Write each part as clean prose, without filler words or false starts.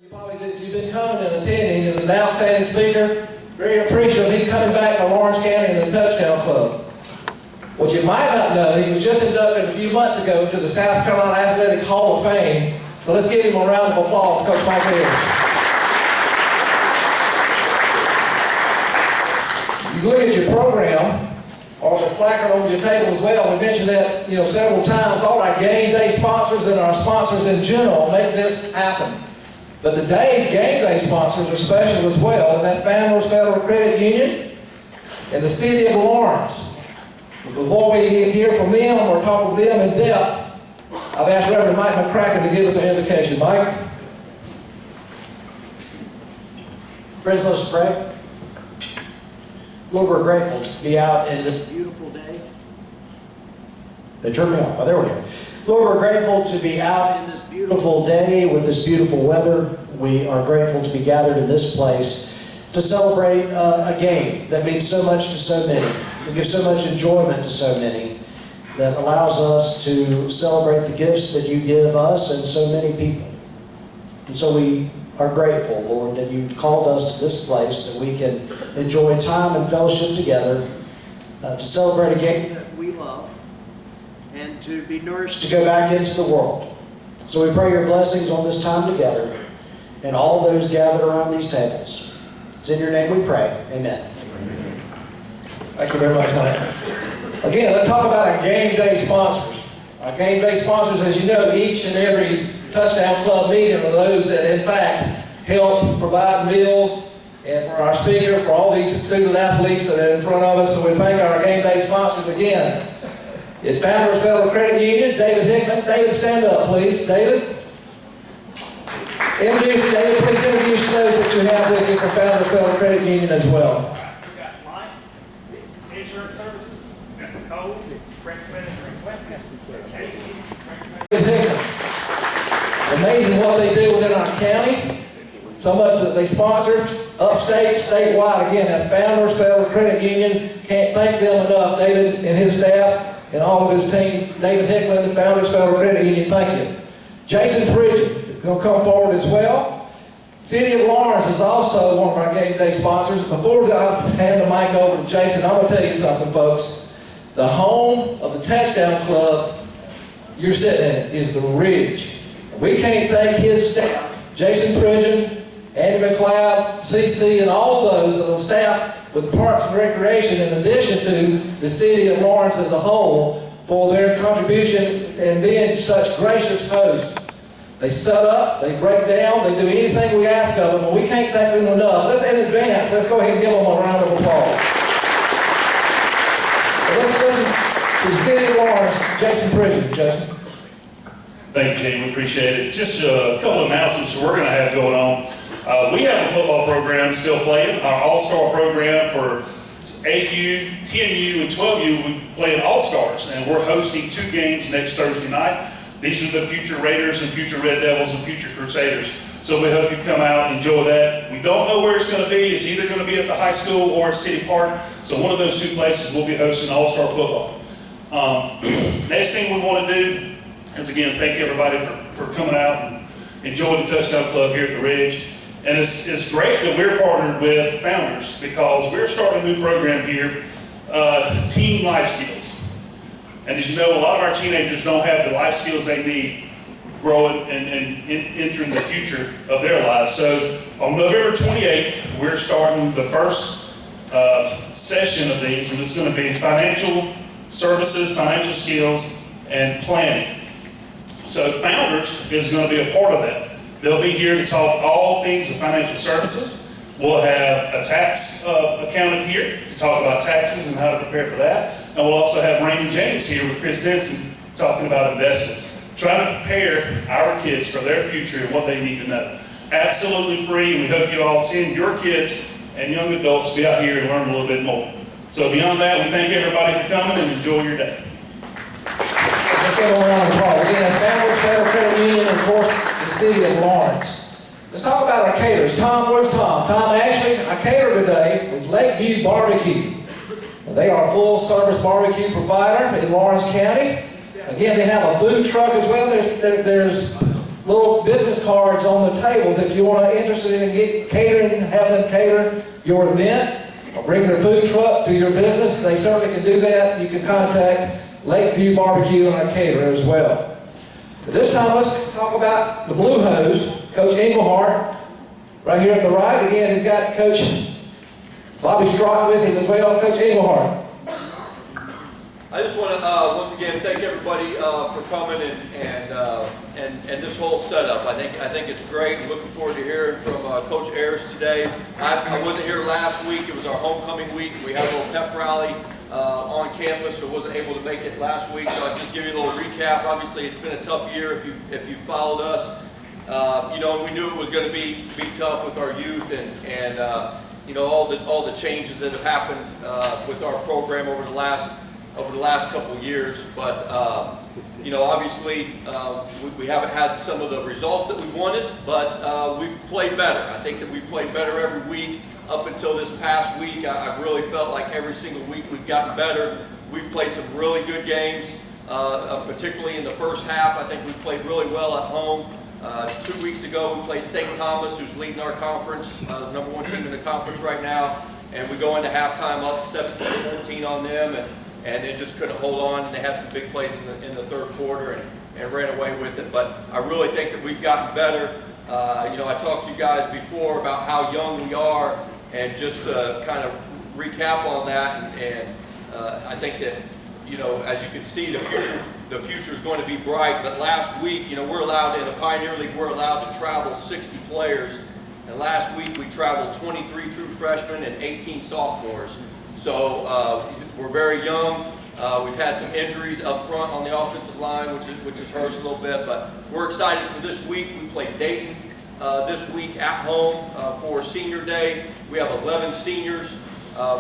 You probably did, if you've been coming and attending, he's an outstanding speaker. Very appreciative of he coming back to Laurens County and the Touchdown Club. What you might not know, he was just inducted a few months ago to the South Carolina Athletic Hall of Fame. So let's give him a round of applause, Coach Mike Ayers. You look at your program, or the placard on your table as well. We mentioned that several times. All our game day sponsors and our sponsors in general make this happen. But today's game day sponsors are special as well, and that's Fountain Federal Credit Union and the City of Laurens. Before we hear from them or talk with them in depth, I've asked Reverend Mike McCracken to give us an invocation. Mike? Friends, let's pray. Lord, we're grateful to be out in this beautiful day. They turned me off. Oh, there we go. Lord, we're grateful to be out in this beautiful day with this beautiful weather. We are grateful to be gathered in this place to celebrate a game that means so much to so many, that gives so much enjoyment to so many, that allows us to celebrate the gifts that you give us and so many people. And so we are grateful, Lord, that you've called us to this place, that we can enjoy time and fellowship together, to celebrate a game that we love, and to be nourished to go back into the world. So we pray your blessings on this time together and all those gathered around these tables. It's in your name we pray. Amen. Thank you very much, Mike. Again, let's talk about our game day sponsors. Our game day sponsors, as you know, each and every Touchdown Club meeting are those that, in fact, help provide meals, and for our speaker, for all these student athletes that are in front of us. So we thank our game day sponsors again. It's Founders Federal Credit Union, David Hickman. David, stand up, please. David? David, please introduce those that you have with you from Founders Federal Credit Union as well. We've got Mike, Insurance Services, Cole, Franklin, Casey, David Hickman. Amazing what they do within our county. So much that they sponsor upstate, statewide. Again, that's Founders Federal Credit Union. Can't thank them enough. David and his staff and all of his team. David Hickman and Founders Federal Credit Union, thank you. Jason Pridgeon is going to come forward as well. City of Laurens is also one of our game day sponsors. Before I hand the mic over to Jason, I'm going to tell you something, folks. The home of the Touchdown Club, you're sitting in it, is the Ridge. We can't thank his staff, Jason Pridgeon, Andy McLeod, CC, and all of those staff with Parks and Recreation, in addition to the City of Laurens as a whole, for their contribution and being such gracious hosts. They set up, they break down, they do anything we ask of them, and we can't thank them enough. In advance, let's go ahead and give them a round of applause. So let's listen to the City of Laurens, Jason Pridgeon. Jason. Thank you, Jay. We appreciate it. Just a couple of announcements we're going to have going on. We have a football program still playing, our All-Star program for 8U, 10U, and 12U. We play in All-Stars, and we're hosting 2 games next Thursday night. These are the future Raiders and future Red Devils and future Crusaders. So we hope you come out and enjoy that. We don't know where it's going to be. It's either going to be at the high school or at City Park. So one of those 2 places will be hosting All-Star football. Next thing we want to do is, again, thank everybody for coming out and enjoying the Touchdown Club here at the Ridge. And it's great that we're partnered with Founders, because we're starting a new program here, Teen Life Skills. And as you know, a lot of our teenagers don't have the life skills they need growing and entering the future of their lives. So on November 28th, we're starting the first session of these, and it's going to be financial services, financial skills, and planning. So Founders is going to be a part of that. They'll be here to talk all things of financial services. We'll have a tax accountant here to talk about taxes and how to prepare for that. And we'll also have Raymond James here with Chris Denson talking about investments, trying to prepare our kids for their future and what they need to know. Absolutely free. We hope you all send your kids and young adults to be out here and learn a little bit more. So beyond that, we thank everybody for coming and enjoy your day. Let's give a round of applause. Again, that's Founders Federal Credit Union, and of course, the City of Laurens. Let's talk about our caterers. Tom, where's Tom? Tom Ashley, our caterer today was Lakeview Barbecue. They are a full-service barbecue provider in Laurens County. Again, they have a food truck as well. There's little business cards on the tables. If you want to interested in catering, have them cater your event, or bring their food truck to your business, they certainly can do that. You can contact Lakeview Barbecue and our caterer as well. But this time, let's talk about the Blue Hose. Coach Englehart, right here at the right. Again, he's got Coach Bobby Strock with him as well. Coach Englehart. I just want to once again thank everybody for coming and this whole setup. I think it's great. I'm looking forward to hearing from Coach Ayers today. I wasn't here last week. It was our homecoming week. We had a little pep rally on campus, so wasn't able to make it last week. So I'll just give you a little recap. Obviously, it's been a tough year if you followed us. You know, we knew it was going to be tough with our youth and you know, all the changes that have happened with our program over the last couple of years. But you know, obviously we haven't had some of the results that we wanted, but we've played better. I think that we played better every week up until this past week. I've really felt like every single week we've gotten better. We've played some really good games, particularly in the first half. I think we played really well at home. 2 weeks ago, we played St. Thomas, who's leading our conference, is number one team in the conference right now, and we go into halftime up 17-14 on them, and they just couldn't hold on. They had some big plays in the third quarter and ran away with it. But I really think that we've gotten better. You know, I talked to you guys before about how young we are, and just to kind of recap on that, and I think that, you know, as you can see, the future is going to be bright. But last week, you know, we're allowed in the Pioneer League, we're allowed to travel 60 players. And last week we traveled 23 true freshmen and 18 sophomores. So we're very young. We've had some injuries up front on the offensive line, which has hurt us a little bit. But we're excited for this week. We play Dayton this week at home for Senior Day. We have 11 seniors,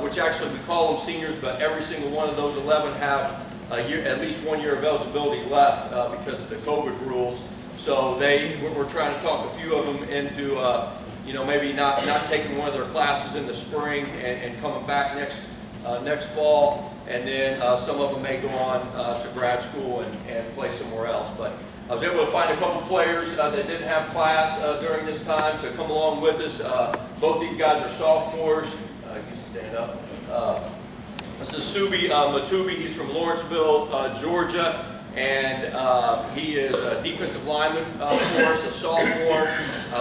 which actually we call them seniors, but every single one of those 11 have at least 1 year of eligibility left because of the COVID rules. So we're trying to talk a few of them into you know, maybe not taking one of their classes in the spring and coming back next fall, and then some of them may go on to grad school and play somewhere else. But I was able to find a couple players that didn't have class during this time to come along with us. Both these guys are sophomores. You can stand up. This is Subi Matubi. He's from Lawrenceville, Georgia. And he is a defensive lineman for us, a sophomore.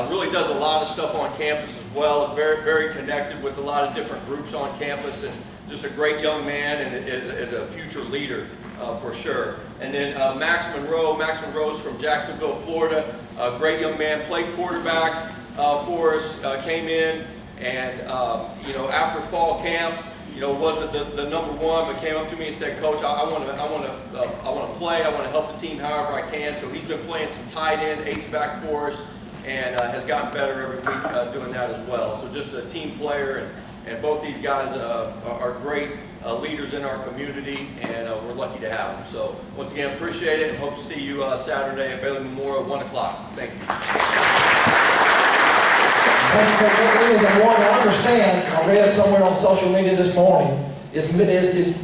Really does a lot of stuff on campus as well. Is very, very connected with a lot of different groups on campus, and just a great young man, and is a future leader for sure. And then Max Monroe. Max Monroe's from Jacksonville, Florida. A great young man. Played quarterback for us. Came in, and you know, after fall camp, you know, wasn't the number one, but came up to me and said, "Coach, I want to play. I want to help the team however I can." So he's been playing some tight end, H-back for us, and has gotten better every week doing that as well. So just a team player, and both these guys are great leaders in our community, and we're lucky to have them. So once again, appreciate it, and hope to see you Saturday at Bailey Memorial at 1 o'clock. Thank you. I want to understand, I read somewhere on social media this morning, it's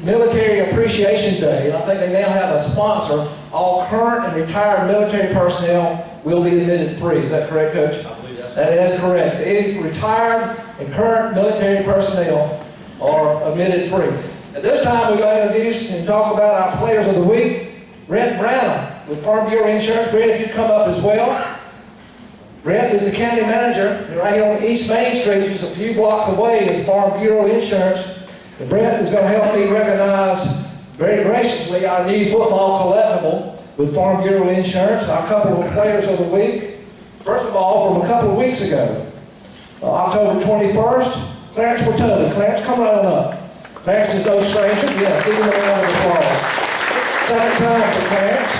Military Appreciation Day, and I think they now have a sponsor. All current and retired military personnel will be admitted free. Is that correct, Coach? I believe that's That is correct. So any retired and current military personnel are admitted free. At this time, we're going to introduce and talk about our players of the week. Brent Brown with Farm Bureau Insurance. Brent, if you'd come up as well. Brent is the county manager, and right here on East Main Street, just a few blocks away, is Farm Bureau Insurance. And Brent is going to help me recognize very graciously our new football collectible with Farm Bureau Insurance, our couple of players of the week. First of all, from a couple of weeks ago, October 21st, Clarence Bertoli. Clarence, come right on up. Clarence is no stranger. Yes, give him a round of applause. Second time for Clarence.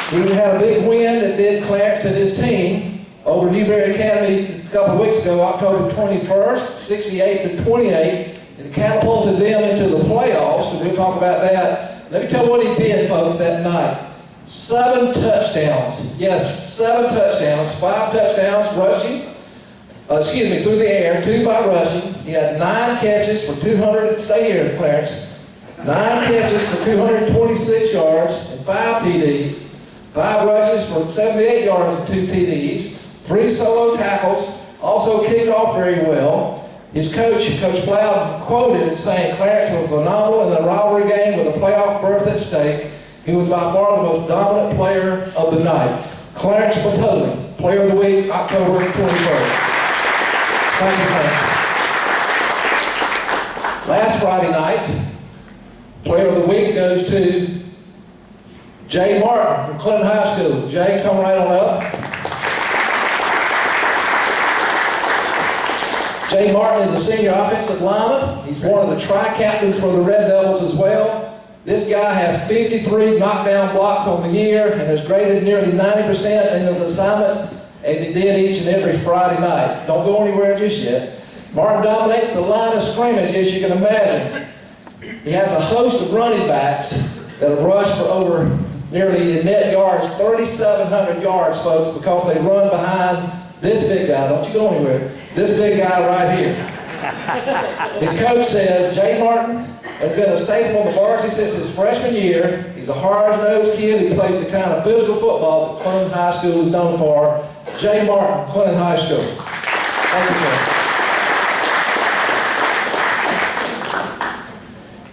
He had a big win that did Clarence and his team over Newberry Academy a couple of weeks ago, October 21st, 68-28, and catapulted them into the playoffs, so we'll talk about that. Let me tell you what he did, folks, that night. 7 touchdowns. Yes, 7 touchdowns. 5 touchdowns rushing. Through the air, 2 by rushing. He had 9 catches for 200, stay here, Clarence. 9 catches for 226 yards and 5 TDs. 5 rushes for 78 yards and 2 TDs, 3 solo tackles, also kicked off very well. His coach, Coach Plowden, quoted as saying Clarence was phenomenal in the rivalry game with a playoff berth at stake. He was by far the most dominant player of the night. Clarence Batoli, Player of the Week, October 21st. Thank you, Clarence. Last Friday night, Player of the Week goes to Jay Martin from Clinton High School. Jay, come right on up. Jay Martin is a senior offensive lineman. He's one of the tri-captains for the Red Devils as well. This guy has 53 knockdown blocks on the year and has graded nearly 90% in his assignments as he did each and every Friday night. Don't go anywhere just yet. Martin dominates the line of scrimmage, as you can imagine. He has a host of running backs that have rushed for over nearly in net yards, 3,700 yards, folks, because they run behind this big guy. Don't you go anywhere. This big guy right here. His coach says, Jay Martin has been a staple on the varsity since his freshman year. He's a hard-nosed kid who plays the kind of physical football that Clinton High School is known for. Jay Martin, Clinton High School. Thank you, Jay.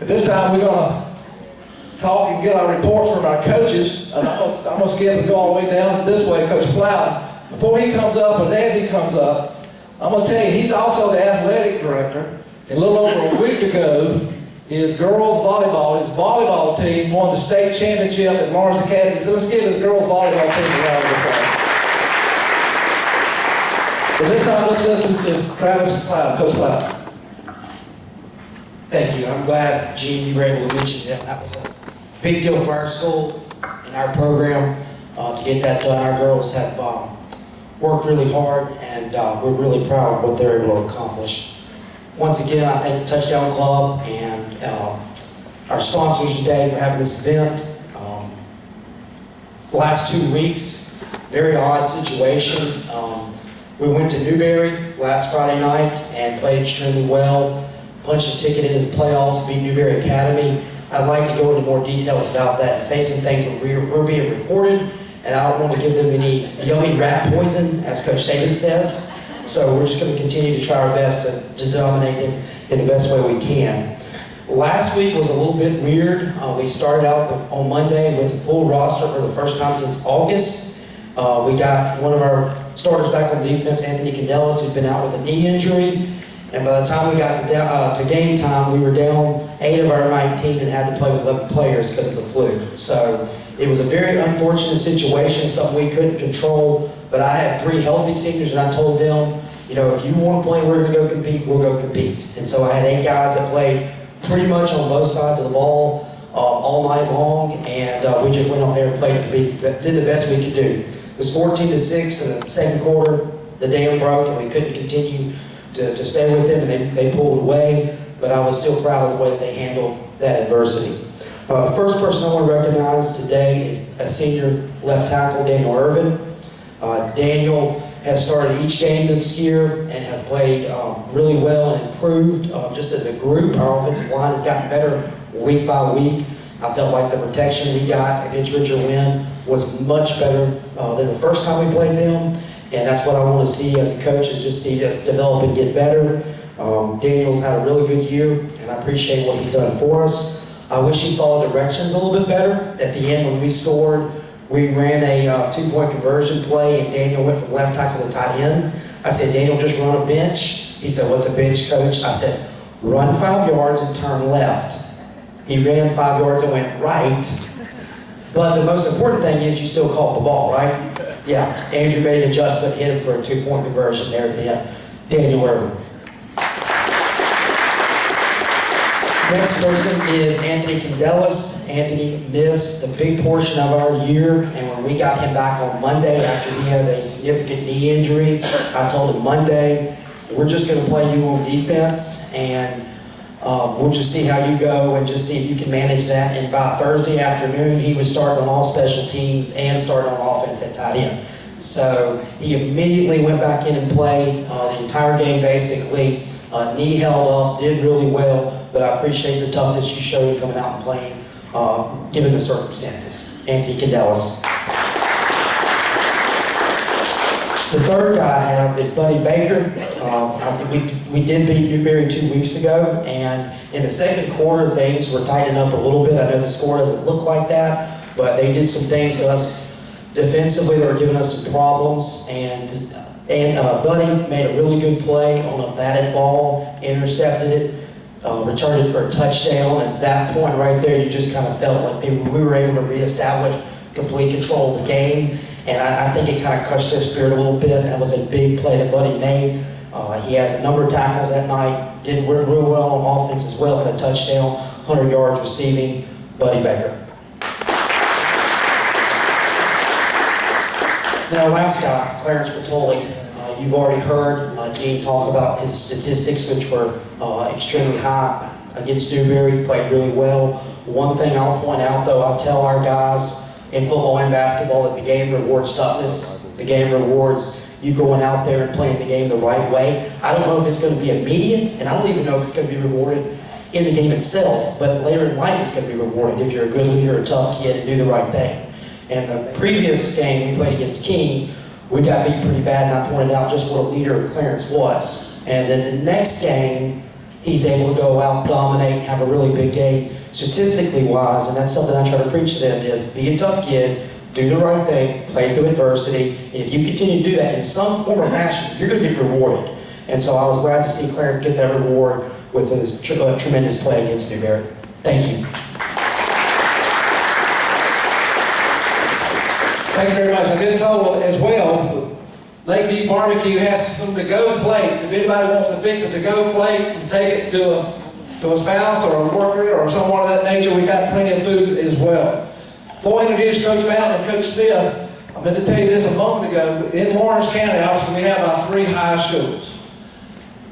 At this time, we're going to talk and get our reports from our coaches. And I'm going to skip and go all the way down this way, Coach Plowden. Before he comes up, as he comes up, I'm going to tell you, he's also the athletic director. And a little over a week ago, his volleyball team won the state championship at Laurens Academy. So let's give his girls volleyball team a round of applause. But this time, let's listen to Travis Plowden, Coach Plowden. Thank you. I'm glad, Gene, you were able to mention that. That was a big deal for our school and our program to get that done. Our girls have worked really hard, and we're really proud of what they're able to accomplish. Once again, I thank the Touchdown Club and our sponsors today for having this event. The last 2 weeks, very odd situation. We went to Newberry last Friday night and played extremely well. Punched a ticket into the playoffs, beat Newberry Academy. I'd like to go into more details about that and say some things. We're being recorded, and I don't want to give them any yummy rat poison, as Coach Saban says. So we're just going to continue to try our best to dominate them in the best way we can. Last week was a little bit weird. We started out on Monday with a full roster for the first time since August. We got one of our starters back on defense, Anthony Candelas, who's been out with a knee injury. And by the time we got to game time, we were down 8 of our 19 and had to play with 11 players because of the flu. So it was a very unfortunate situation, something we couldn't control. But I had 3 healthy seniors, and I told them, you know, if you want to play, we're going to go compete, we'll go compete. And so I had 8 guys that played pretty much on both sides of the ball all night long, and we just went out there and played and compete, did the best we could do. It was 14-6 in the second quarter. The dam broke, and we couldn't continue to stay with them, and they pulled away, but I was still proud of the way that they handled that adversity. The first person I want to recognize today is a senior left tackle, Daniel Irvin. Daniel has started each game this year and has played really well and improved just as a group. Our offensive line has gotten better week by week. I felt like the protection we got against Richard Wynn was much better than the first time we played them. And that's what I want to see as a coach, is just see us develop and get better. Daniel's had a really good year, and I appreciate what he's done for us. I wish he followed directions a little bit better. At the end, when we scored, we ran a 2-point conversion play, and Daniel went from left tackle to tight end. I said, Daniel, just run a bench. He said, what's a bench, coach? I said, run 5 yards and turn left. He ran 5 yards and went right. But the most important thing is you still caught the ball, right? Yeah, Andrew made an adjustment, hit him for a 2-point conversion there at the end. Daniel Irvin. Next person is Anthony Candelas. Anthony missed a big portion of our year, and when we got him back on Monday after he had a significant knee injury, I told him Monday, we're just going to play you on defense, and we'll just see how you go and just see if you can manage that. And by Thursday afternoon, he was starting on all special teams and starting on offense at tight end. So he immediately went back in and played the entire game basically. Knee held up, did really well, but I appreciate the toughness you showed coming out and playing given the circumstances. Anthony Candelas. The third guy I have is Buddy Baker. We did beat Newberry 2 weeks ago, and in the second quarter, things were tightened up a little bit. I know the score doesn't look like that, but they did some things to us defensively that were giving us some problems, and Buddy made a really good play on a batted ball, intercepted it, returned it for a touchdown, and at that point right there, you just kind of felt like we were able to reestablish complete control of the game. And I think it kind of crushed their spirit a little bit. That was a big play that Buddy made. He had a number of tackles that night, did real well on offense as well, had a touchdown, 100 yards receiving. Buddy Baker. Now, our last guy, Clarence Bertoli. You've already heard Dean talk about his statistics, which were extremely high against Newberry. Played really well. One thing I'll point out, though, I'll tell our guys in football and basketball that the game rewards toughness. The game rewards you going out there and playing the game the right way. I don't know if it's going to be immediate, and I don't even know if it's going to be rewarded in the game itself, but later in life it's going to be rewarded if you're a good leader, a tough kid, and do the right thing. And the previous game we played against King, we got beat pretty bad, and I pointed out just what a leader Clarence was. And then the next game, he's able to go out, dominate, have a really big game, statistically wise, and that's something I try to preach to them is be a tough kid, do the right thing, play through adversity, and if you continue to do that in some form or fashion, you're going to get rewarded. And so I was glad to see Clarence get that reward with his tremendous play against Newberry. Thank you. Thank you very much. I've been told as well, Lakeview Barbecue has some to-go plates. If anybody wants to fix a to-go plate and take it to a spouse or a worker or someone of that nature, we got plenty of food as well. Before I introduce Coach Fountain and Coach Smith, I meant to tell you this a moment ago. In Laurens County, obviously, we have about 3 high schools.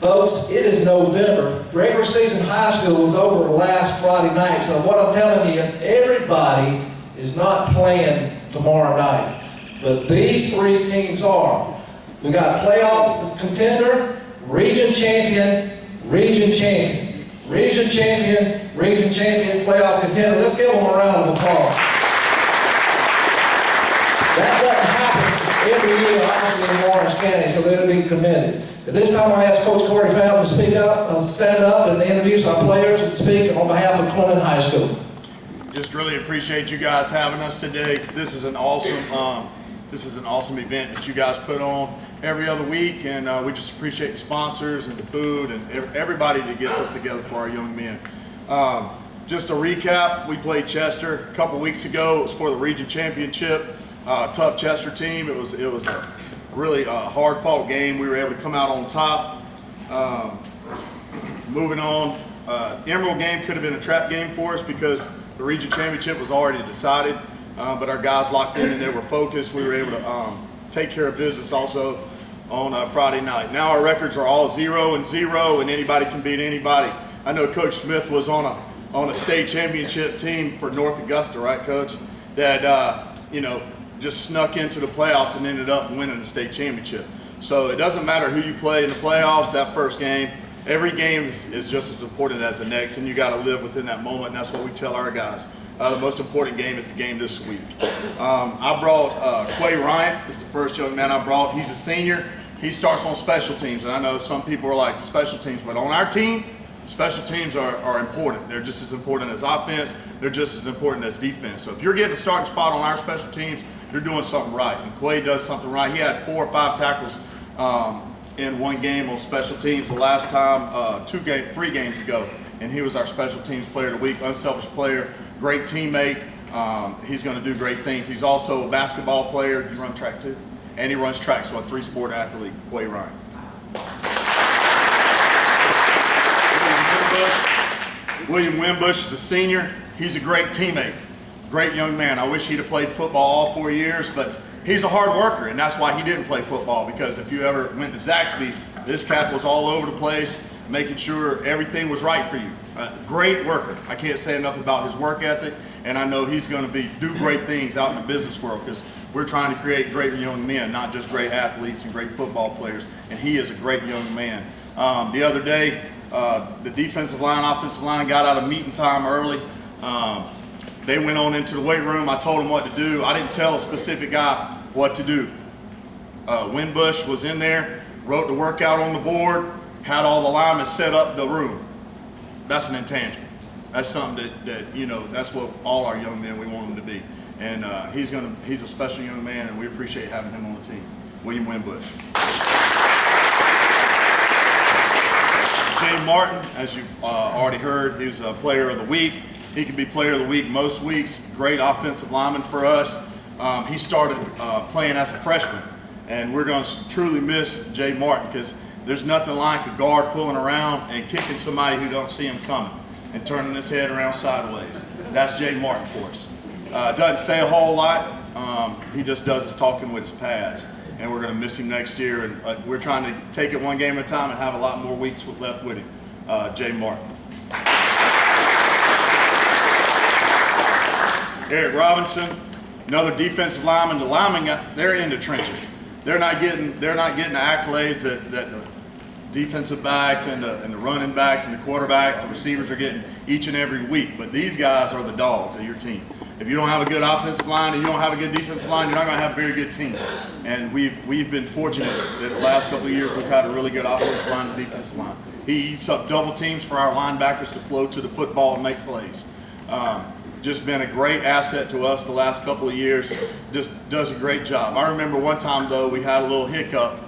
Folks, it is November. Regular season high school was over last Friday night. So what I'm telling you is everybody is not playing tomorrow night. But these 3 teams are. We got playoff contender, region champion, region champion. Region champion, region champion, playoff contender. Let's give them a round of applause. That doesn't happen every year, obviously, in Laurens County, so they'll be commended. At this time, I ask Coach Corey Fountain to speak up, stand up, and introduce our players and speak on behalf of Clinton High School. Just really appreciate you guys having us today. This is an awesome event that you guys put on every other week, and we just appreciate the sponsors and the food and everybody that gets us together for our young men. Just a recap, we played Chester a couple weeks ago. It was for the region championship. Tough Chester team. It was a really hard-fought game. We were able to come out on top. Moving on, Emerald game could have been a trap game for us because the region championship was already decided, but our guys locked in and they were focused. We were able to take care of business also on Friday night. Now our records are all 0-0, and anybody can beat anybody. I know Coach Smith was on a state championship team for North Augusta, right, Coach? That just snuck into the playoffs and ended up winning the state championship. So it doesn't matter who you play in the playoffs. That first game, every game is just as important as the next, and you got to live within that moment. And that's what we tell our guys. The most important game is the game this week. I brought Quay Ryan. This is the first young man I brought. He's a senior. He starts on special teams, and I know some people are like special teams, but on our team, special teams are important. They're just as important as offense. They're just as important as defense. So if you're getting a starting spot on our special teams, you're doing something right. And Quay does something right. He had 4 or 5 tackles in one game on special teams the last time, 3 games ago, and he was our special teams player of the week, unselfish player, great teammate. He's going to do great things. He's also a basketball player. You run track too? And he runs track, so a 3-sport athlete, Quay Ryan. William Wimbush is a senior. He's a great teammate, great young man. I wish he'd have played football all 4 years, but he's a hard worker, and that's why he didn't play football, because if you ever went to Zaxby's, this cat was all over the place, making sure everything was right for you. Great worker. I can't say enough about his work ethic, and I know he's going to do great things out in the business world, because we're trying to create great young men, not just great athletes and great football players, and he is a great young man. The other day, the defensive line, offensive line got out of meeting time early. They went on into the weight room. I told them what to do. I didn't tell a specific guy what to do. Winbush was in there, wrote the workout on the board, had all the linemen set up the room. That's an intangible. That's something that you know, that's what all our young men, we want them to be. And he's a special young man, and we appreciate having him on the team. William Winbush. Jay Martin, as you've already heard, he's a player of the week. He can be player of the week most weeks. Great offensive lineman for us. He started playing as a freshman, and we're going to truly miss Jay Martin because there's nothing like a guard pulling around and kicking somebody who don't see him coming and turning his head around sideways. That's Jay Martin for us. Doesn't say a whole lot. He just does his talking with his pads, and we're going to miss him next year. And we're trying to take it one game at a time and have a lot more weeks left with him. Jay Martin. Eric Robinson, another defensive lineman. The linemen, they're in the trenches. They're not getting the accolades that the defensive backs and the running backs and the quarterbacks, the receivers are getting each and every week. But these guys are the dogs of your team. If you don't have a good offensive line and you don't have a good defensive line, you're not going to have a very good team. And we've been fortunate that the last couple of years we've had a really good offensive line and defensive line. He eats up double teams for our linebackers to flow to the football and make plays. Just been a great asset to us the last couple of years. Just does a great job. I remember one time though we had a little hiccup.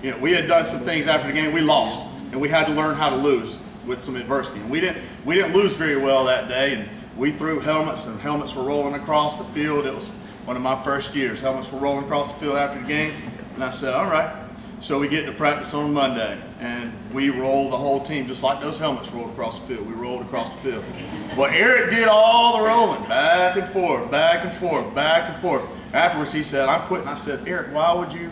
You know, we had done some things after the game. We lost, and we had to learn how to lose with some adversity. And we didn't lose very well that day. And we threw helmets, and helmets were rolling across the field. It was one of my first years. Helmets were rolling across the field after the game, and I said, all right. So we get to practice on Monday, and we rolled the whole team just like those helmets rolled across the field. We rolled across the field. Well, Eric did all the rolling, back and forth, back and forth, back and forth. Afterwards, he said, I'm quitting. I said, Eric, why would you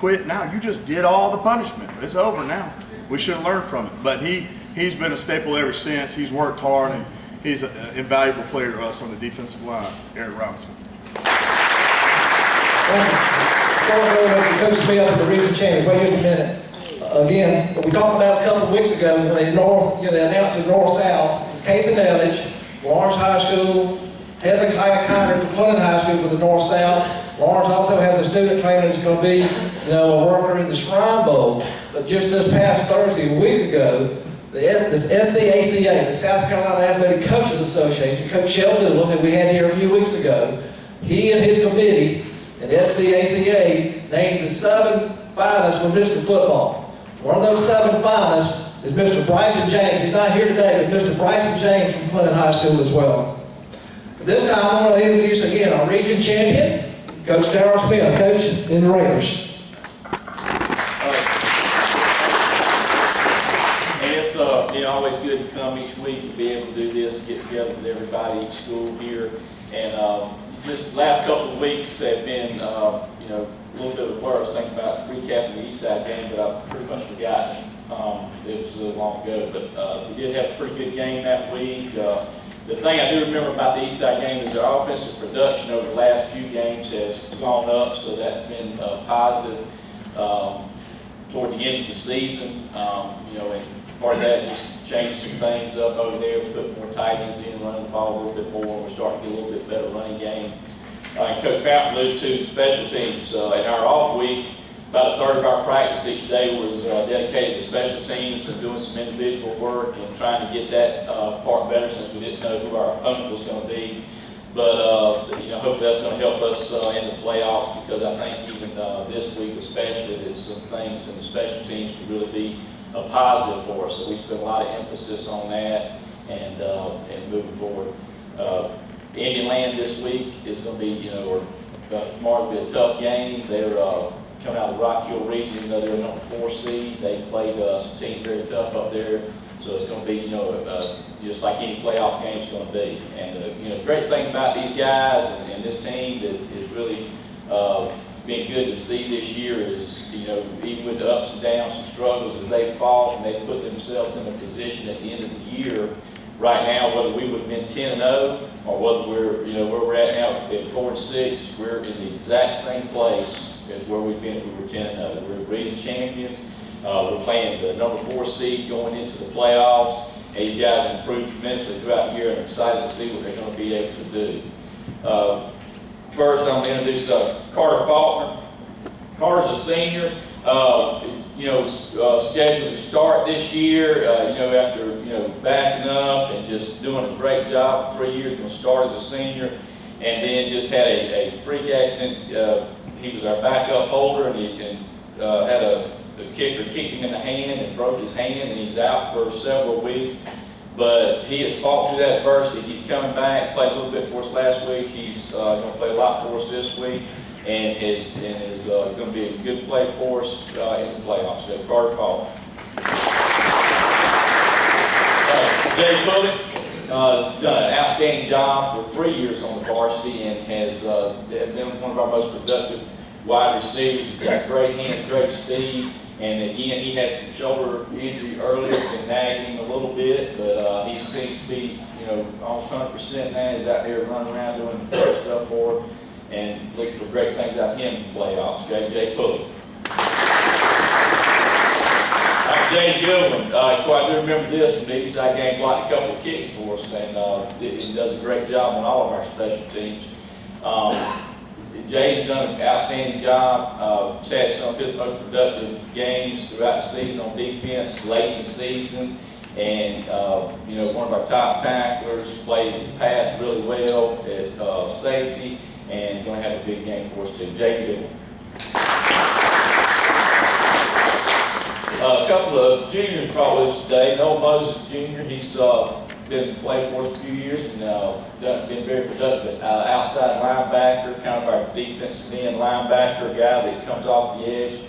quit now? You just did all the punishment. It's over now. We should have learned from it. But he's been a staple ever since. He's worked hard, and he's an invaluable player to us on the defensive line, Eric Robinson. Before I go to Coach Smith and the region champions, wait just a minute. Again, what we talked about a couple of weeks ago when they announced the North-South, it's Casey Nellich, Laurens High School, Hezekiah Kinder from Clinton High School for the North-South. Laurens also has a student trainer that's going to be, a worker in the Shrine Bowl. But just this past Thursday, a week ago, the SCACA, the South Carolina Athletic Coaches Association, Coach Sheldon Doolittle, who we had here a few weeks ago, he and his committee at SCACA named the 7 finalists for Mr. Football. One of those 7 finalists is Mr. Bryson James. He's not here today, but Mr. Bryson James from Clinton High School as well. But this time I want to introduce again our region champion, Coach Daryl Smith, coach in the Raiders. It's always good to come each week and be able to do this, get together with everybody, each school here. And just the last couple of weeks have been, a little bit of a blur. I was thinking about recapping the Eastside game, but I've pretty much forgotten. It was a little long ago, but we did have a pretty good game that week. The thing I do remember about the Eastside game is their offensive production over the last few games has gone up, so that's been positive toward the end of the season. And part of that just changed some things up over there. We put more tight ends in, running the ball a little bit more. We're starting to get a little bit better running game. And Coach Fountain alludes to special teams. In our off week, about a third of our practice each day was dedicated to special teams and doing some individual work and trying to get that part better since we didn't know who our opponent was going to be. But hopefully that's going to help us in the playoffs, because I think even this week especially that some things in the special teams could really be a positive for us. So we spent a lot of emphasis on that and moving forward. Indian Land this week is going to be, tomorrow will be a tough game. They're coming out of the Rock Hill region. They're in on 4 seed. They played some teams very tough up there. So it's going to be, just like any playoff game is going to be. And, the great thing about these guys and this team that is really been good to see this year is, even with the ups and downs and struggles as they fought and they've put themselves in a position at the end of the year, right now, whether we would have been 10-0 or whether we're, where we're at now at 4-6, we're in the exact same place as where we've been if we were 10-0. We're region champions. We're playing the number 4 seed going into the playoffs. These guys have improved tremendously throughout the year, and I'm excited to see what they're going to be able to do. First, I'm going to introduce Carter Faulkner. Carter's a senior, scheduled to start this year, after, backing up and just doing a great job for 3 years, going to start as a senior, and then just had a freak accident. He was our backup holder, and had a kicker kicked him in the hand and broke his hand, and he's out for several weeks. But he has fought through that adversity. He's coming back, played a little bit for us last week. He's going to play a lot for us this week, and is going to be a good play for us in the playoffs. So Carter Fall. Jay Pulley done an outstanding job for 3 years on the varsity, and has been one of our most productive wide receivers. He's got great hands, great speed. And again, he had some shoulder injury earlier, it's been nagging him a little bit, but he seems to be, almost 100% now. He's out there running around doing great stuff for him, and looking for great things out of him in the playoffs. Jay Pulley. James Goodwin, I do remember this from the Eastside game, blocked a couple of kicks for us, and he does a great job on all of our special teams. Jay's done an outstanding job. He's had some of his most productive games throughout the season on defense, late in the season, and one of our top tacklers, played the pass really well at safety, and he's going to have a big game for us too. Jay Goodwin. A couple of juniors probably today. Noah Moses Jr., he's been playing for us a few years and been very productive. Outside linebacker, kind of our defensive end linebacker guy that comes off the edge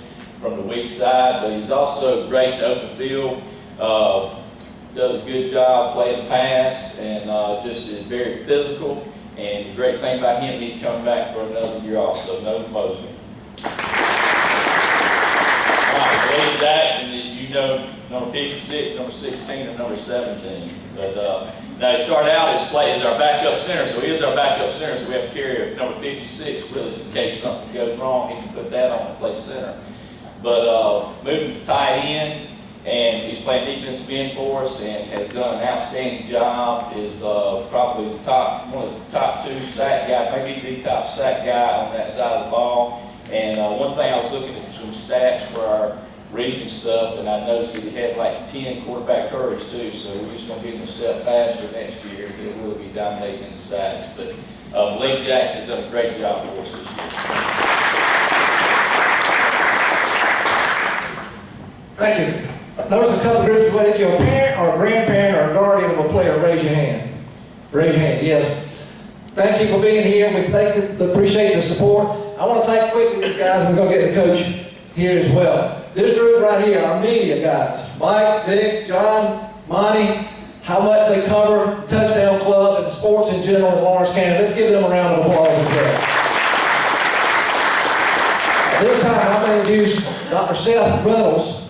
from the weak side, but he's also great in open field. Does a good job playing the pass, and just is very physical. And the great thing about him, he's coming back for another year also. Noah Moses. Willie Jackson, number 56, number 16, and number 17. But now he started out as our backup center, so he is our backup center, so we have to carry number 56 with us in case something goes wrong. He can put that on and play center. But moving to tight end, and he's playing defensive end for us and has done an outstanding job. Is probably one of the top 2 sack guys, maybe the top sack guy on that side of the ball. And one thing, I was looking at some stats for our region stuff, and I noticed that he had like 10 quarterback hurries too, so we're just going to get him a step faster next year. He'll really be dominating in the sacks. But Blake Jackson has done a great job for us this year. Thank you. Notice a couple groups, but if you're a parent or a grandparent or a guardian of a player, raise your hand. Raise your hand, yes. Thank you for being here. We appreciate the support. I want to thank quickly these guys, and we're going to get the coach here as well. This group right here, our media guys, Mike, Vic, John, Monty, how much they cover the Touchdown Club and sports in general in Lawrence County. Let's give them a round of applause as well. This time I'm going to introduce Dr. Seth Reynolds,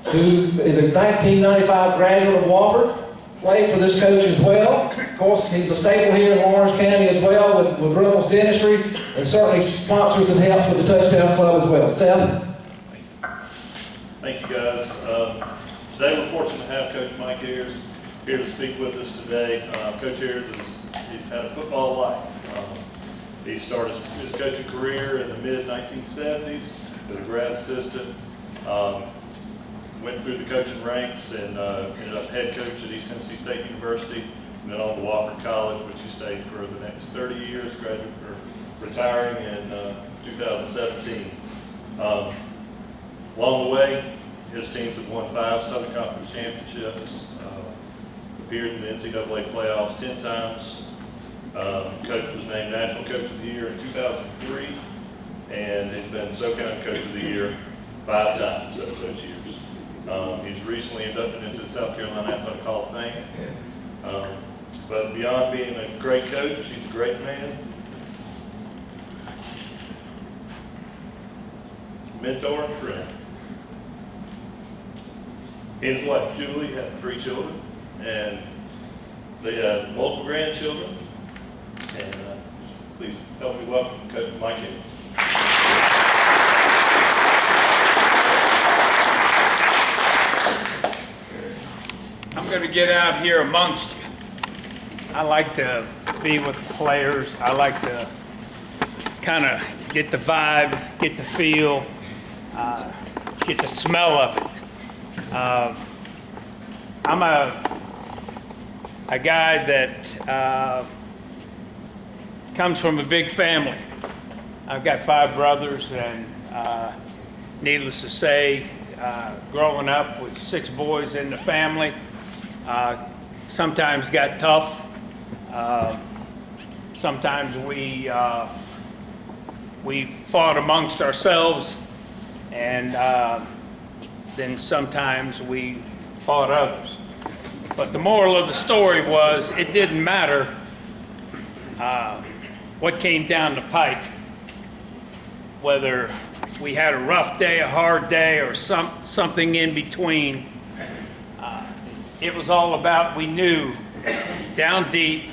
who is a 1995 graduate of Wofford, played for this coach as well. Of course, he's a staple here in Lawrence County as well with Reynolds Dentistry, and certainly sponsors and helps with the Touchdown Club as well. Seth? Thank you, guys. Today we're fortunate to have Coach Mike Ayers here to speak with us today. Coach Ayers he's had a football life. He started his coaching career in the mid-1970s as a grad assistant. Went through the coaching ranks and ended up head coach at East Tennessee State University, and then on to Wofford College, which he stayed for the next 30 years, retiring in 2017. Along the way, his teams have won 5 Southern Conference championships, appeared in the NCAA playoffs 10 times. Coach was named National Coach of the Year in 2003, and he's been SoCon Coach of the Year 5 times over those years. He's recently inducted into the South Carolina Athletic Hall of Fame. But beyond being a great coach, he's a great man, mentor, and friend. He and his wife Julie had 3 children, and they had multiple grandchildren. And please help me welcome Coach Mike Ayers. I'm going to get out here amongst you. I like to be with the players. I like to kind of get the vibe, get the feel, get the smell of it. I'm a guy that comes from a big family. I've got 5 brothers, and needless to say, growing up with 6 boys in the family, sometimes got tough. Sometimes we fought amongst ourselves, and then sometimes we fought others. But the moral of the story was, it didn't matter what came down the pike, whether we had a rough day, a hard day, or something in between. It was all about, we knew down deep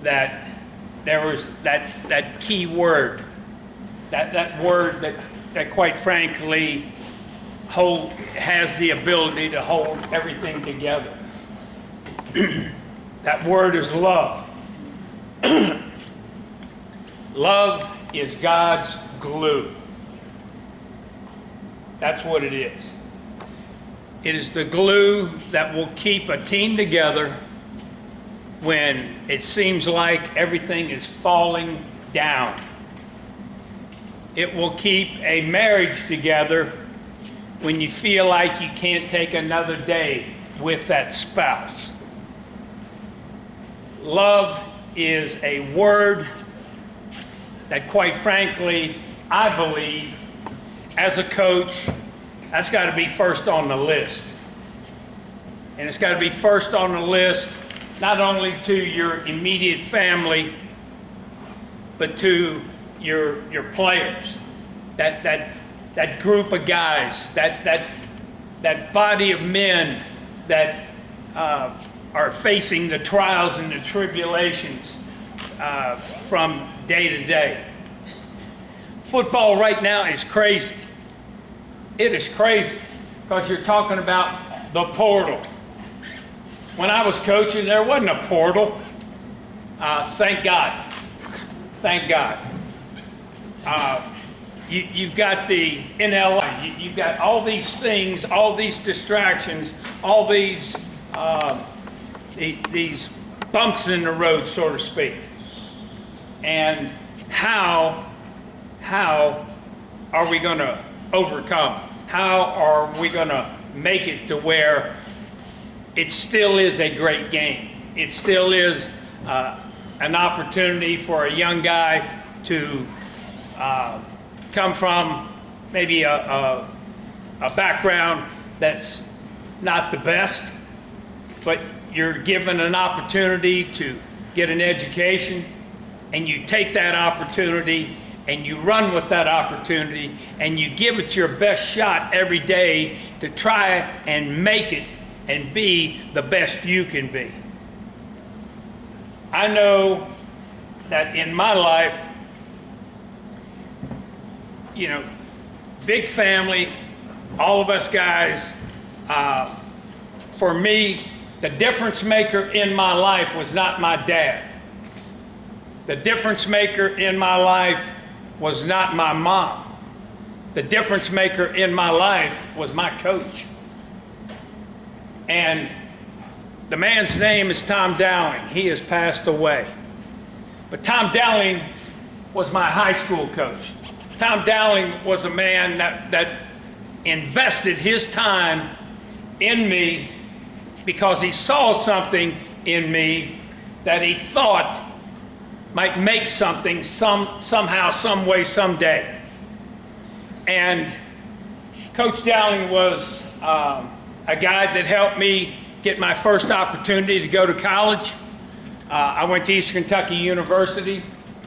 that there was that key word, that word that quite frankly has the ability to hold everything together. That word is love. Love is God's glue. That's what it is. It is the glue that will keep a team together when it seems like everything is falling down. It will keep a marriage together when you feel like you can't take another day with that spouse. Love is a word that, quite frankly, I believe, as a coach, that's got to be first on the list. And it's got to be first on the list, not only to your immediate family, but to your players. That group of guys, that body of men that are facing the trials and the tribulations from day to day. Football right now is crazy. It is crazy because you're talking about the portal. When I was coaching, there wasn't a portal. Thank God. Thank God. You've got the NLI. You've got all these things, all these distractions, all these bumps in the road, so to speak. And how are we going to overcome? How are we going to make it to where it still is a great game? It still is an opportunity for a young guy to come from maybe a background that's not the best, but you're given an opportunity to get an education, and you take that opportunity and you run with that opportunity and you give it your best shot every day to try and make it and be the best you can be. I know that in my life, you know, big family, all of us guys, for me, the difference maker in my life was not my dad. The difference maker in my life was not my mom. The difference maker in my life was my coach. And the man's name is Tom Dowling. He has passed away. But Tom Dowling was my high school coach. Tom Dowling was a man that invested his time in me because he saw something in me that he thought might make something somehow, some way, someday. And Coach Dowling was a guy that helped me get my first opportunity to go to college. I went to Eastern Kentucky University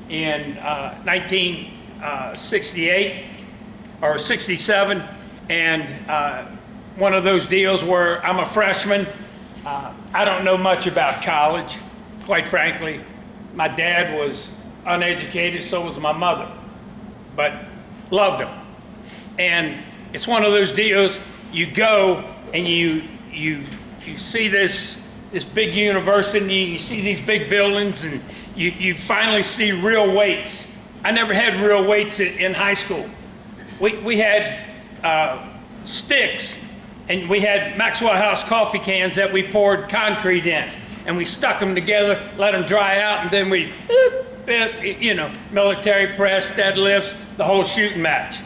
in 1968 or 67, and one of those deals where I'm a freshman. I don't know much about college, quite frankly. My dad was uneducated, so was my mother, but loved him. And it's one of those deals, you go and you see this big university, and you see these big buildings, and you finally see real weights. I never had real weights in high school. We had sticks, and we had Maxwell House coffee cans that we poured concrete in, and we stuck them together, let them dry out, and then we, you know, military press, deadlifts, the whole shooting match.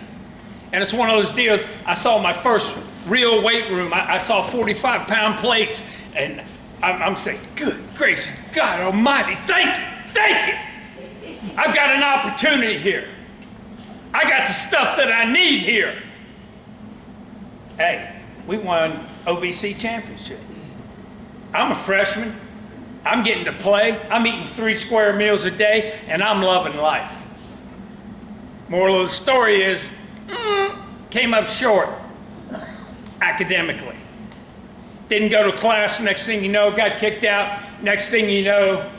And it's one of those deals. I saw my first real weight room. I saw 45-pound plates, and I'm saying, good gracious, God Almighty, thank you. I've got an opportunity here. I got the stuff that I need here. Hey, we won OVC championship. I'm a freshman. I'm getting to play. I'm eating 3 square meals a day, and I'm loving life. Moral of the story is, came up short academically. Didn't go to class. Next thing you know, got kicked out. Next thing you know,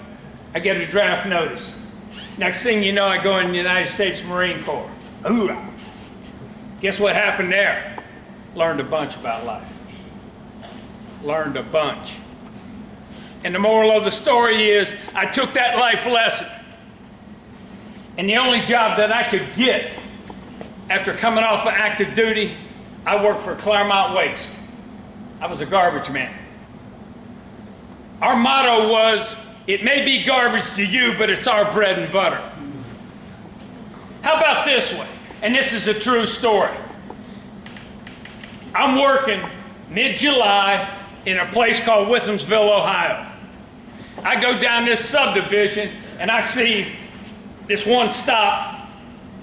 I get a draft notice. Next thing you know, I go in the United States Marine Corps. Hoorah! Guess what happened there? Learned a bunch about life. Learned a bunch. And the moral of the story is, I took that life lesson. And the only job that I could get after coming off of active duty, I worked for Claremont Waste. I was a garbage man. Our motto was, it may be garbage to you, but it's our bread and butter. How about this one? And this is a true story. I'm working mid-July in a place called Withamsville, Ohio. I go down this subdivision and I see this one stop.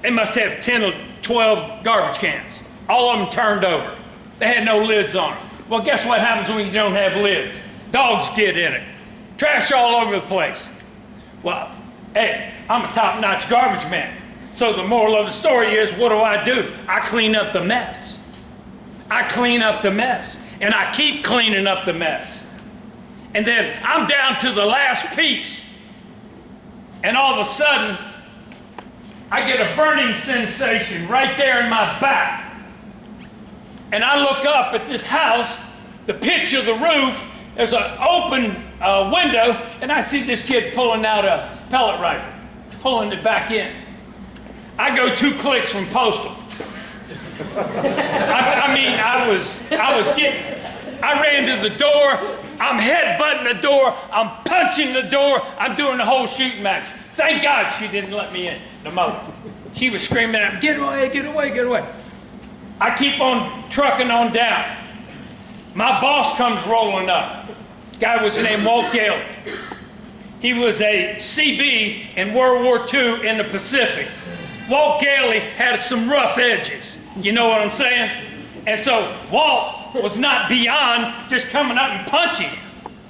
They must have 10 or 12 garbage cans. All of them turned over. They had no lids on them. Well, guess what happens when you don't have lids? Dogs get in it. Trash all over the place. Well, hey, I'm a top-notch garbage man. So the moral of the story is, what do? I clean up the mess. I clean up the mess. And I keep cleaning up the mess. And then I'm down to the last piece. And all of a sudden, I get a burning sensation right there in my back. And I look up at this house, the pitch of the roof, there's an open window, and I see this kid pulling out a pellet rifle, pulling it back in. I go 2 clicks from postal. I ran to the door, I'm headbutting the door, I'm punching the door, I'm doing the whole shooting match. Thank God she didn't let me in the motor. She was screaming at me, get away, get away, get away. I keep on trucking on down. My boss comes rolling up. Guy was named Walt Gailey. He was a CB in World War II in the Pacific. Walt Gailey had some rough edges. You know what I'm saying? And so Walt was not beyond just coming up and punching.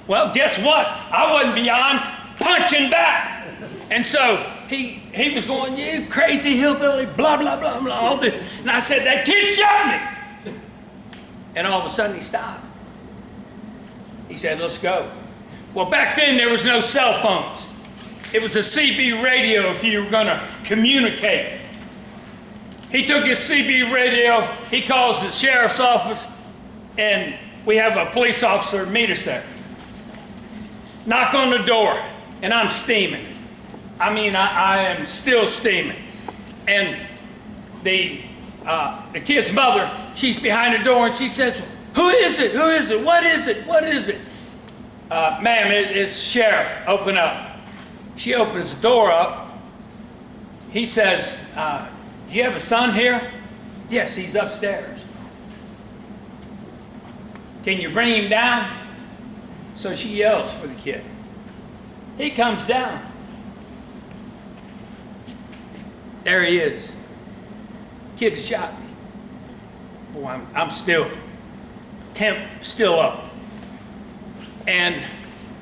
Well, guess what? I wasn't beyond punching back. And so he was going, you crazy hillbilly, blah, blah, blah, blah, all this. And I said, that kid shot me. And all of a sudden he stopped. He said, let's go. Well, back then there was no cell phones. It was a CB radio if you were going to communicate. He took his CB radio, he calls the sheriff's office, and we have a police officer meet us there. Knock on the door, and I'm steaming. I mean, I am still steaming. And the kid's mother, she's behind the door, and she says, who is it? Who is it? What is it? What is it? Ma'am, it's sheriff. Open up. She opens the door up. He says, do you have a son here? Yes, he's upstairs. Can you bring him down? So she yells for the kid. He comes down. There he is. Kid shot me. Boy, I'm still, temp still up. And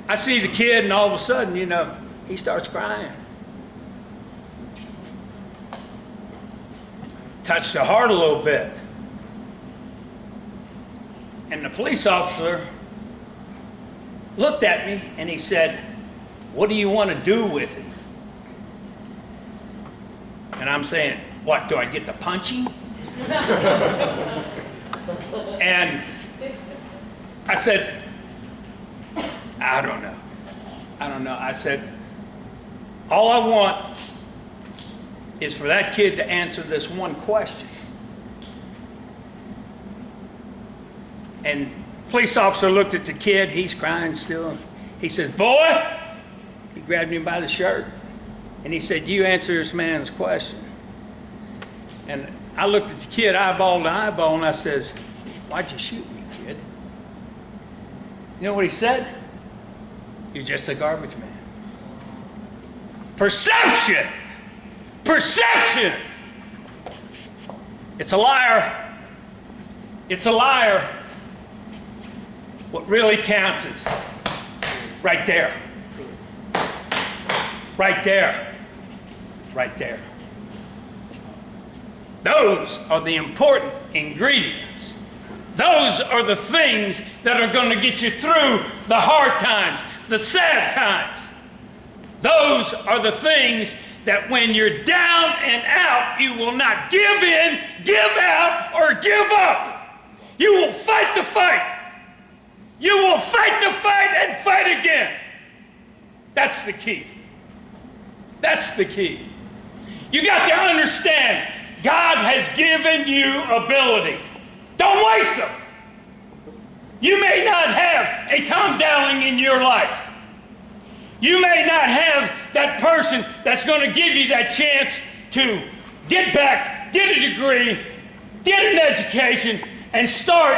I see the kid, and all of a sudden, you know, he starts crying. Touched the heart a little bit. And the police officer looked at me and he said, what do you want to do with him? And I'm saying, what, do I get to punch him? And I said, I don't know. I said, all I want is for that kid to answer this one question. And police officer looked at the kid, he's crying still. He says, "Boy," he grabbed him by the shirt, and he said, "You answer this man's question." And I looked at the kid eyeball to eyeball, and I says, "Why'd you shoot me, kid?" You know what he said? "You're just a garbage man." Perception! Perception! It's a liar. It's a liar. What really counts is right there. Right there. Right there. Those are the important ingredients. Those are the things that are going to get you through the hard times, the sad times. Those are the things that when you're down and out, you will not give in, give out, or give up. You will fight the fight. You will fight the fight and fight again. That's the key. That's the key. You got to understand, God has given you ability. Don't waste them. You may not have a Tom Dowling in your life. You may not have that person that's going to give you that chance to get back, get a degree, get an education, and start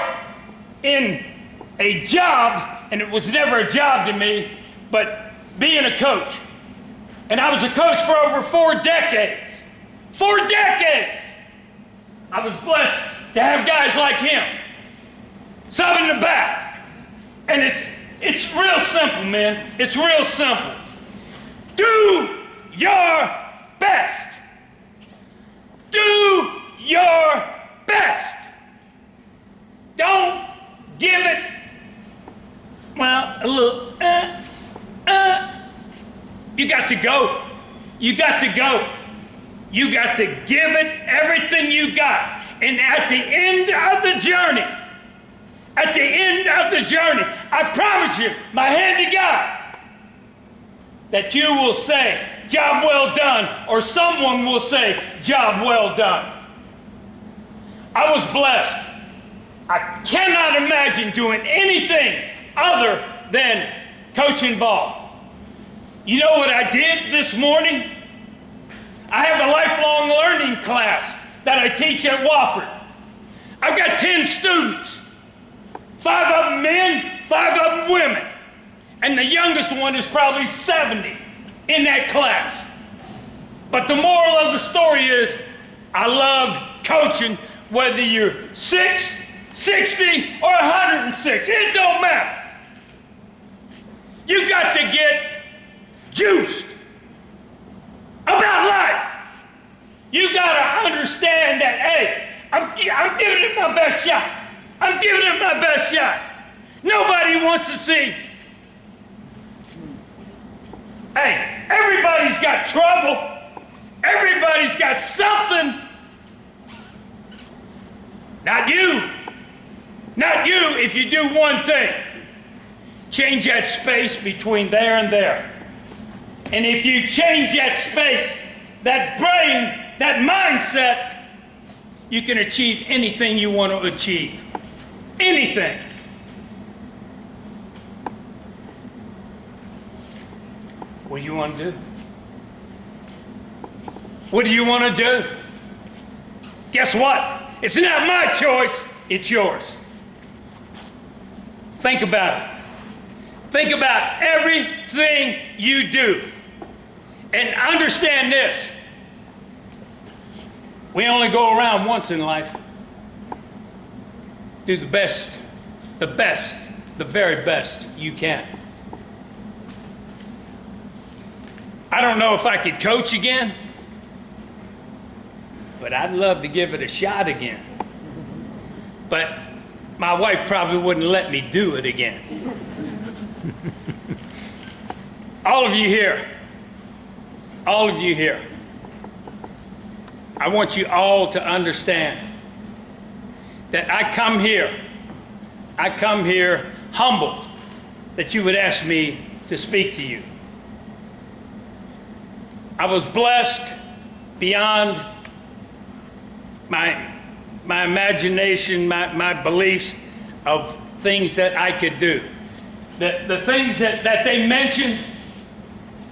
in a job, and it was never a job to me, but being a coach. And I was a coach for over 4 decades. 4 decades! I was blessed to have guys like him. Some in the back. And it's real simple, man. It's real simple. Do your best. Do your best. Don't give it, well, a little, You got to go. You got to go. You got to give it everything you got. And at the end of the journey, I promise you, my hand to God, that you will say, "Job well done," or someone will say, "Job well done." I was blessed. I cannot imagine doing anything other than coaching ball. You know what I did this morning? I have a lifelong learning class that I teach at Wofford. I've got 10 students. 5 of them men, 5 of them women. And the youngest one is probably 70 in that class. But the moral of the story is, I loved coaching whether you're 6, 60, or 106. It don't matter. You got to get juiced about life. You got to understand that, hey, I'm giving it my best shot. I'm giving it my best shot. Nobody wants to see. Hey, everybody's got trouble. Everybody's got something. Not you. Not you if you do one thing. Change that space between there and there. And if you change that space, that brain, that mindset, you can achieve anything you want to achieve. Anything. What do you want to do? What do you want to do? Guess what? It's not my choice, it's yours. Think about it. Think about everything you do. And understand this. We only go around once in life. Do the best, the very best you can. I don't know if I could coach again, but I'd love to give it a shot again. But my wife probably wouldn't let me do it again. All of you here, I want you all to understand that I come here humbled that you would ask me to speak to you. I was blessed beyond my imagination, my beliefs. of things that I could do. The things that they mentioned,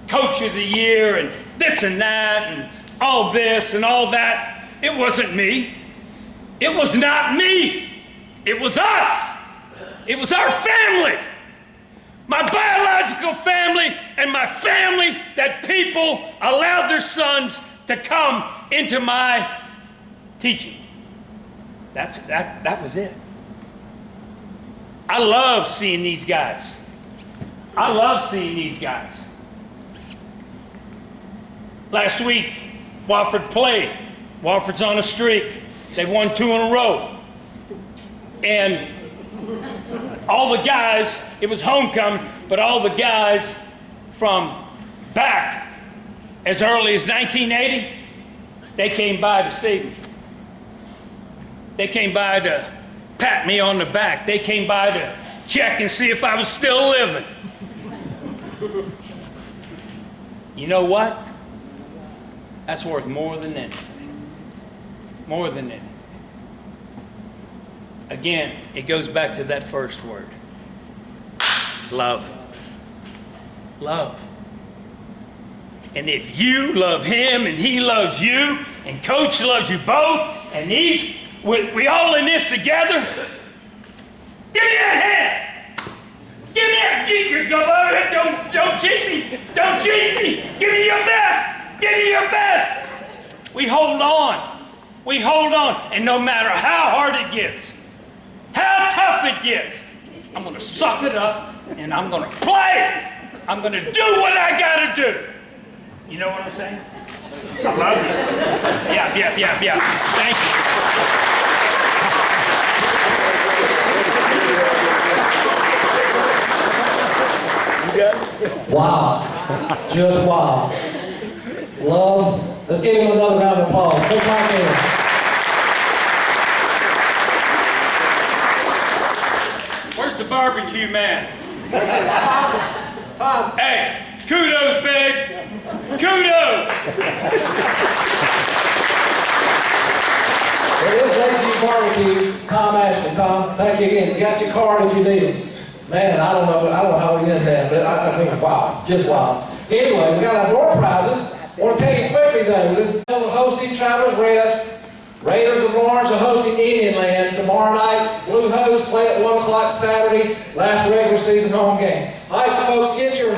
Coach of the Year and this and that and all this and all that, it wasn't me. It was not me. It was us. It was our family. My biological family and my family that people allowed their sons to come into my teaching. That was it. I love seeing these guys. I love seeing these guys. Last week, Wofford played. Wofford's on a streak. They've won 2 in a row. And all the guys, it was homecoming, but all the guys from back as early as 1980, they came by to see me. They came by to pat me on the back. They came by to check and see if I was still living. You know what? That's worth more than anything. More than anything. Again, it goes back to that first word. Love. Love. And if you love him and he loves you and Coach loves you both and we all in this together, give me that hand. Give me that. Go over it. Don't cheat me. Don't cheat me. Give me your best. Give me your best. We hold on. We hold on. And no matter how hard it gets, how tough it gets, I'm going to suck it up and I'm going to play it. I'm going to do what I got to do. You know what I'm saying? I love you. Yeah. Thank you. You got it? Wow. Just wow. Love. Let's give him another round of applause. Coach Ayers. Where's the barbecue man? Hey, kudos, Big. Kudos. It is Lakeview Barbecue. Tom Ashley. Tom, thank you again. You got your card if you need it. Man, I don't know how we ended that, but I mean, wow, just wow. Anyway, we got our door prizes. I want to tell you quickly though, we're hosting Travelers Rest. Raiders of Laurens are hosting Indian Land tomorrow night. Blue Hose play at 1 o'clock Saturday. Last regular season home game. All right, folks, get your